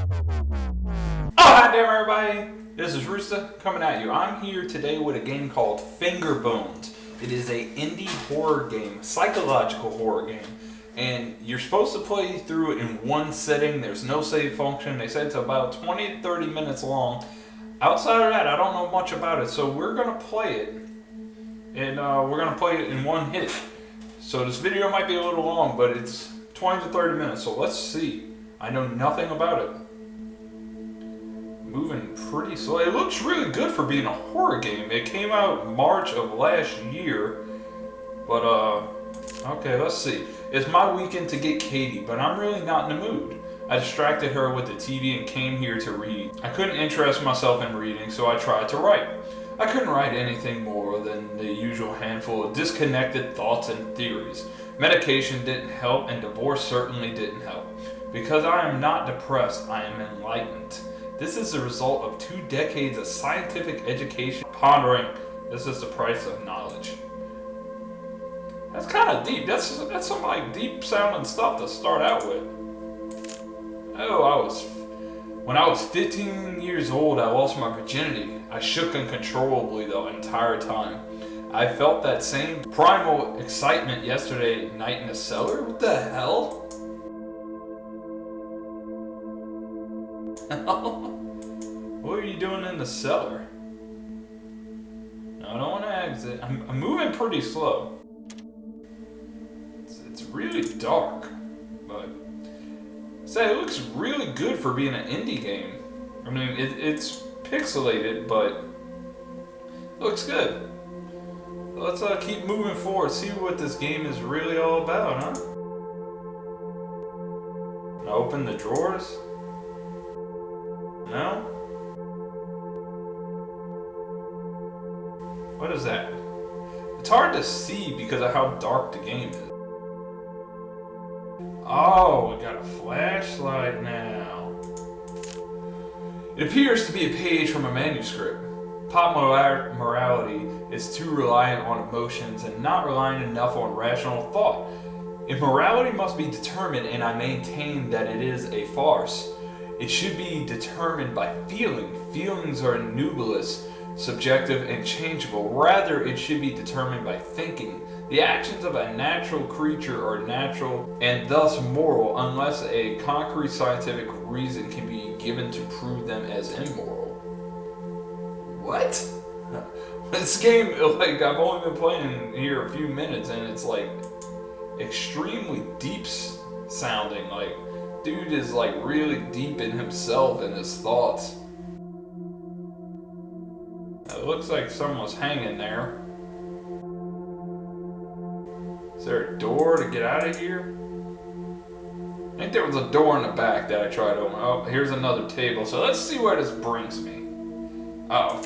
Hi damn everybody, this is Rooster coming at you. I'm here today with a game called Finger Bones. It is a indie horror game, psychological horror game, and you're supposed to play through it in one sitting. There's no save function. They said it's about 20 to 30 minutes long. Outside of that, I don't know much about it, so we're gonna play it, and we're gonna play it in one hit. So this video might be a little long, but it's 20 to 30 minutes, so let's see. I know nothing about it. Moving pretty slow. It looks really good for being a horror game. It came out March of last year, but okay, let's see. It's my weekend to get Katie, but I'm really not in the mood. I distracted her with the TV and came here to read. I couldn't interest myself in reading, so I tried to write. I couldn't write anything more than the usual handful of disconnected thoughts and theories. Medication didn't help, and divorce certainly didn't help. Because I am not depressed, I am enlightened. This is the result of 2 decades of scientific education. Pondering, this is the price of knowledge. That's kind of deep. That's some like deep sounding stuff to start out with. Oh, when I was 15 years old, I lost my virginity. I shook uncontrollably the entire time. I felt that same primal excitement yesterday night in the cellar. What the hell? What are you doing in the cellar? No, I don't want to exit. I'm moving pretty slow. It's really dark, but say it looks really good for being an indie game. I mean, it's pixelated, but it looks good. Let's keep moving forward, see what this game is really all about, huh? Now open the drawers. No? What is that? It's hard to see because of how dark the game is. Oh, we got a flashlight now. It appears to be a page from a manuscript. Pop morality is too reliant on emotions and not reliant enough on rational thought. If morality must be determined, and I maintain that it is a farce, it should be determined by feeling. Feelings are nebulous, subjective, and changeable. Rather, it should be determined by thinking. The actions of a natural creature are natural and thus moral unless a concrete scientific reason can be given to prove them as immoral. What? This game, like, I've only been playing here a few minutes and it's like extremely deep sounding. Like, dude is like really deep in himself and his thoughts. It looks like someone was hanging there. Is there a door to get out of here? I think there was a door in the back that I tried to open. Oh, here's another table. So let's see where this brings me. Oh.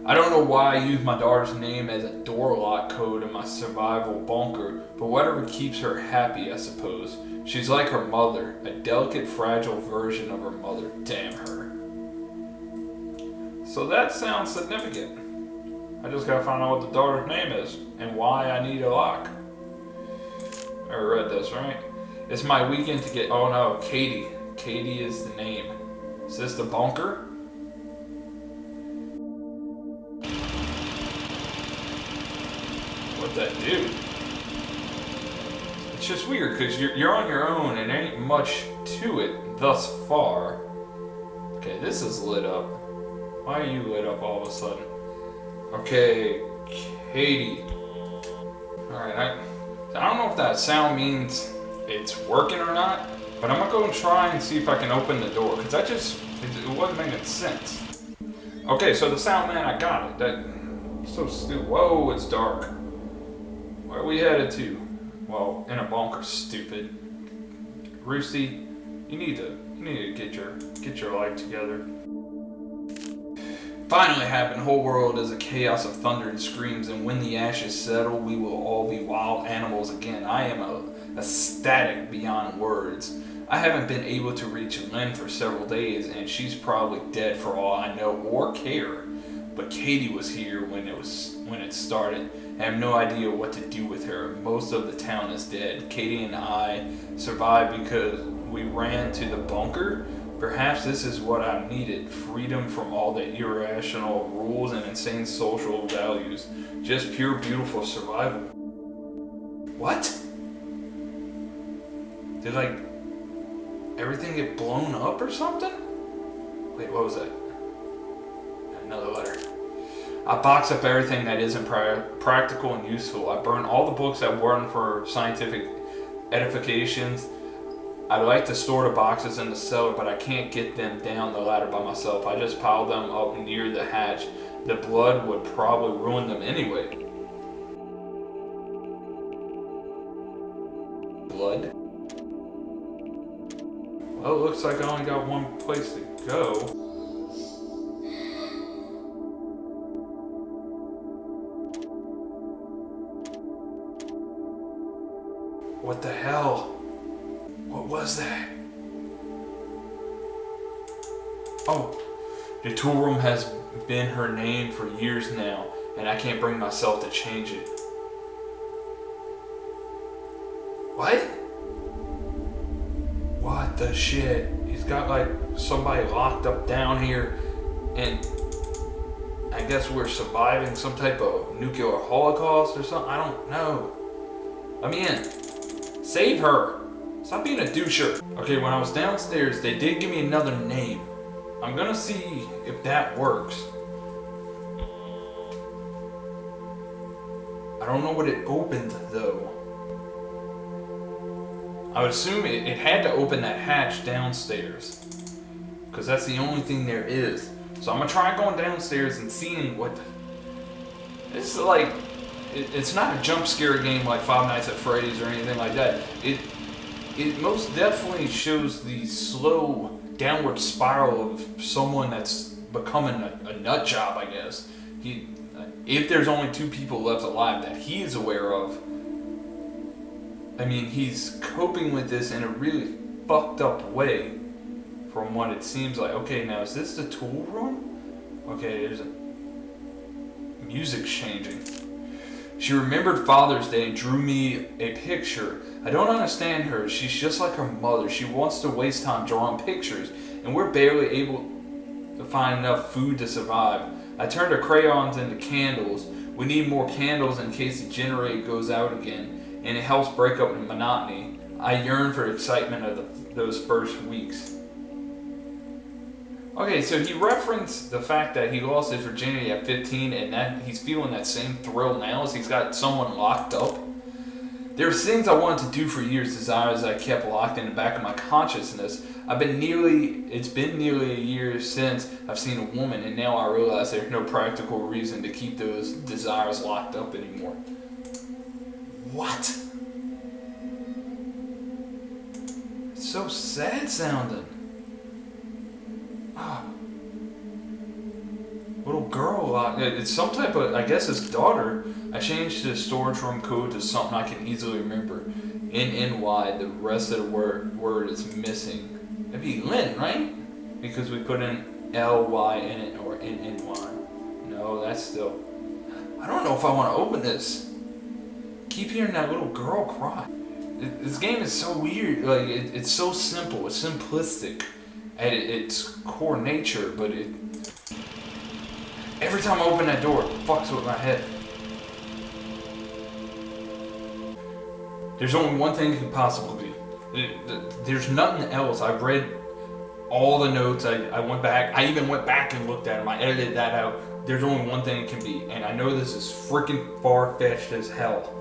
I don't know why I use my daughter's name as a door lock code in my survival bunker, but whatever keeps her happy, I suppose. She's like her mother, a delicate, fragile version of her mother. Damn her. So that sounds significant. I just gotta find out what the daughter's name is and why I need a lock. I read this, right? It's my weekend to get... Oh no, Katie. Katie is the name. Is this the bunker? What'd that do? It's just weird because you're on your own and there ain't much to it thus far. Okay, this is lit up. Why are you lit up all of a sudden? Okay, Katie. Alright, I don't know if that sound means it's working or not, but I'm gonna go and try and see if I can open the door, because it wasn't making sense. Okay, so the sound man, I got it. That's so stupid. Whoa, it's dark. Where are we headed to? Well, in a bunker, stupid. Roosty, you need to get your life together. Finally happened. The whole world is a chaos of thunder and screams, and when the ashes settle, we will all be wild animals again. I am ecstatic beyond words. I haven't been able to reach Lynn for several days, and she's probably dead for all I know or care. But Katie was here when it started. I have no idea what to do with her. Most of the town is dead. Katie and I survived because we ran to the bunker, Perhaps this is what I needed. Freedom from all the irrational rules and insane social values. Just pure, beautiful survival. What? Did, like, everything get blown up or something? Wait, what was that? Another letter. I box up everything that isn't practical and useful. I burn all the books that weren't for scientific edifications. I'd like to store the boxes in the cellar, but I can't get them down the ladder by myself. I just pile them up near the hatch. The blood would probably ruin them anyway. Blood? Well, it looks like I only got one place to go. What the hell? What was that? Oh, the tool room has been her name for years now, and I can't bring myself to change it. What? What the shit? He's got like somebody locked up down here, and I guess we're surviving some type of nuclear holocaust or something. I don't know. Let me in. Save her. Stop being a doucher. Okay, when I was downstairs, they did give me another name. I'm gonna see if that works. I don't know what it opened though. I would assume it had to open that hatch downstairs, because that's the only thing there is. So I'm gonna try going downstairs and seeing what. It's like, it's not a jump scare game like Five Nights at Freddy's or anything like that. It most definitely shows the slow downward spiral of someone that's becoming a nut job, I guess. If there's only 2 people left alive that he is aware of, I mean, he's coping with this in a really fucked up way from what it seems like. Okay, now is this the tool room? Okay, there's a music changing. She remembered Father's Day and drew me a picture. I don't understand her. She's just like her mother. She wants to waste time drawing pictures, and we're barely able to find enough food to survive. I turned her crayons into candles. We need more candles in case the generator goes out again, and it helps break up the monotony. I yearn for excitement of those first weeks. Okay, so he referenced the fact that he lost his virginity at 15 and that he's feeling that same thrill now as he's got someone locked up. There's things I wanted to do for years, desires I kept locked in the back of my consciousness. It's been nearly a year since I've seen a woman, and now I realize there's no practical reason to keep those desires locked up anymore. What? It's so sad sounding. Little girl locked. It's some type of, I guess his daughter. I changed the storage room code to something I can easily remember. NNY, the rest of the word is missing. It'd be Lynn, right? Because we put in LY in it, or NNY. No, that's still. I don't know if I want to open this. Keep hearing that little girl cry. This game is so weird. Like it's so simple. It's simplistic at its core nature, but every time I open that door, it fucks with my head. There's only one thing it could possibly be. There's nothing else. I read all the notes. I went back. I even went back and looked at them. I edited that out. There's only one thing it can be, and I know this is freaking far-fetched as hell.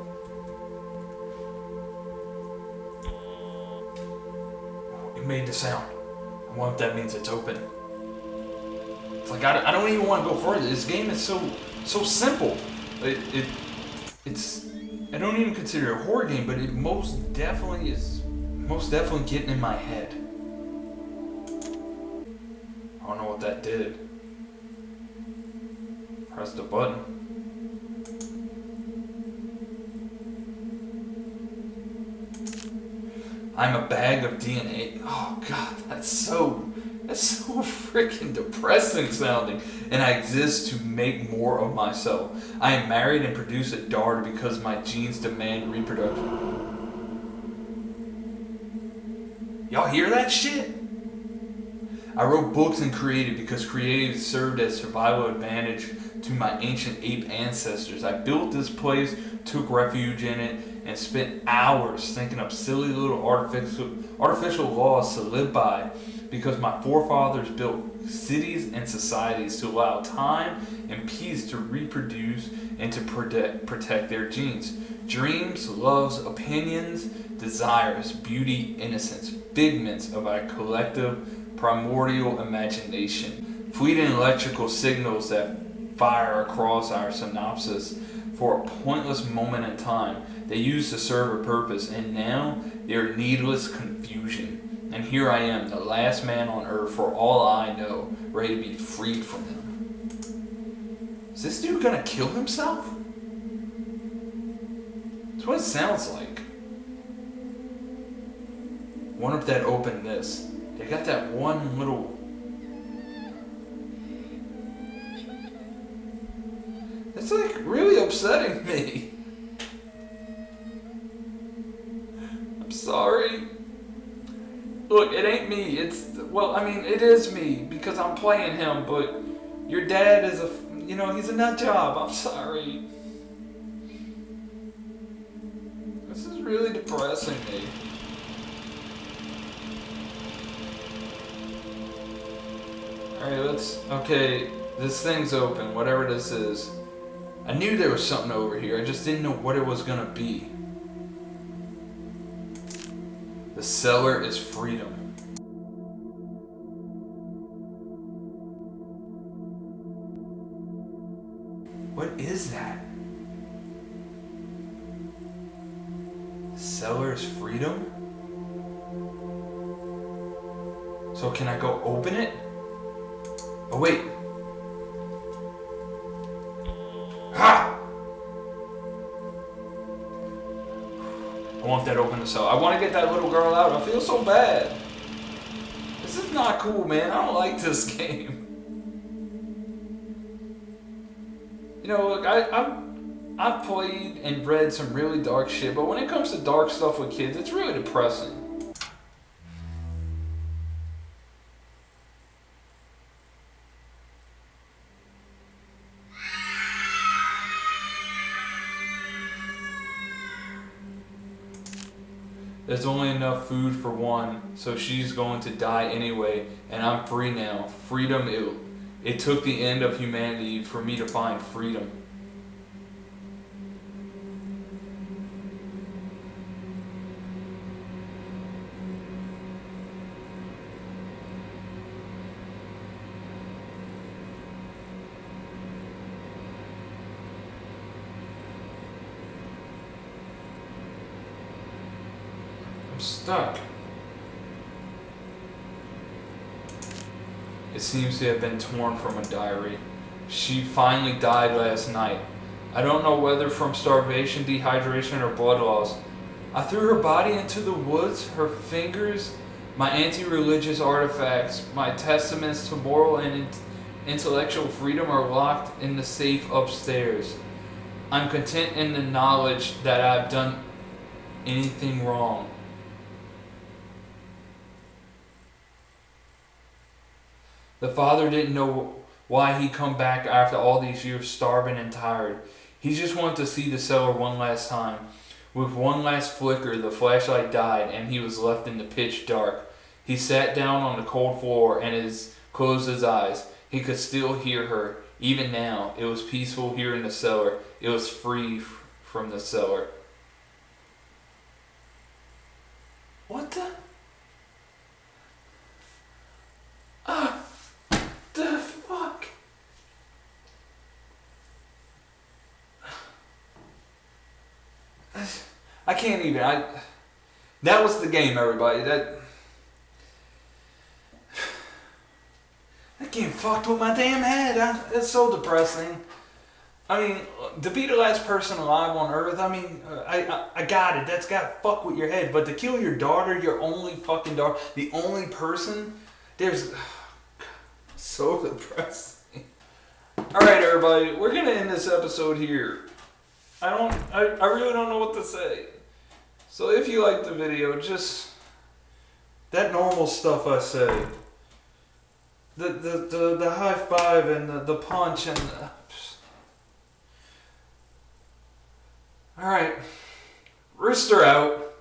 It made the sound. I wonder if that means it's open. It's like I don't even want to go further. This game is so simple. It's I don't even consider it a horror game, but it most definitely getting in my head. I don't know what that did. Press the button. I'm a bag of DNA. Oh God, that's so freaking depressing sounding. And I exist to make more of myself. I am married and produce a daughter because my genes demand reproduction. Y'all hear that shit? I wrote books and created because creative served as survival advantage to my ancient ape ancestors. I built this place, took refuge in it, and spent hours thinking up silly little artificial laws to live by because my forefathers built cities and societies to allow time and peace to reproduce and to protect their genes. Dreams, loves, opinions, desires, beauty, innocence, figments of our collective primordial imagination, fleeting electrical signals that fire across our synapses for a pointless moment in time. They used to serve a purpose, and now they are needless confusion. And here I am, the last man on earth, for all I know, ready to be freed from them. Is this dude gonna kill himself? That's what it sounds like. Wonder if that opened this. They got that one little... That's like really upsetting me. I'm sorry. Look, it ain't me. It is me because I'm playing him, but your dad is he's a nut job. I'm sorry. This is really depressing me. Alright, okay, this thing's open, whatever this is. I knew there was something over here, I just didn't know what it was gonna be. The cellar is freedom. What is that? The cellar is freedom? So can I go open it? Oh wait. Ha! I want that to open the cell. I want to get that little girl out. I feel so bad. This is not cool, man. I don't like this game. Look, I've played and read some really dark shit, but when it comes to dark stuff with kids, it's really depressing. There's only enough food for one, so she's going to die anyway, and I'm free now. Freedom, it took the end of humanity for me to find freedom. I'm stuck. It seems to have been torn from a diary. She finally died last night. I don't know whether from starvation, dehydration, or blood loss. I threw her body into the woods, her fingers, my anti-religious artifacts, my testaments to moral and intellectual freedom are locked in the safe upstairs. I'm content in the knowledge that I've done anything wrong. The father didn't know why he come back after all these years starving and tired. He just wanted to see the cellar one last time. With one last flicker, the flashlight died and he was left in the pitch dark. He sat down on the cold floor and closed his eyes. He could still hear her. Even now, it was peaceful here in the cellar. It was free from the cellar. What the? The fuck? I can't even. That was the game, everybody. That game fucked with my damn head. It's so depressing. I mean, to be the last person alive on Earth, I mean, I got it. That's gotta fuck with your head. But to kill your daughter, your only fucking daughter, the only person, there's... So depressing. Alright, everybody, we're gonna end this episode here. I really don't know what to say. So if you liked the video, just that normal stuff I say. the high five and the punch and all right, Rooster out.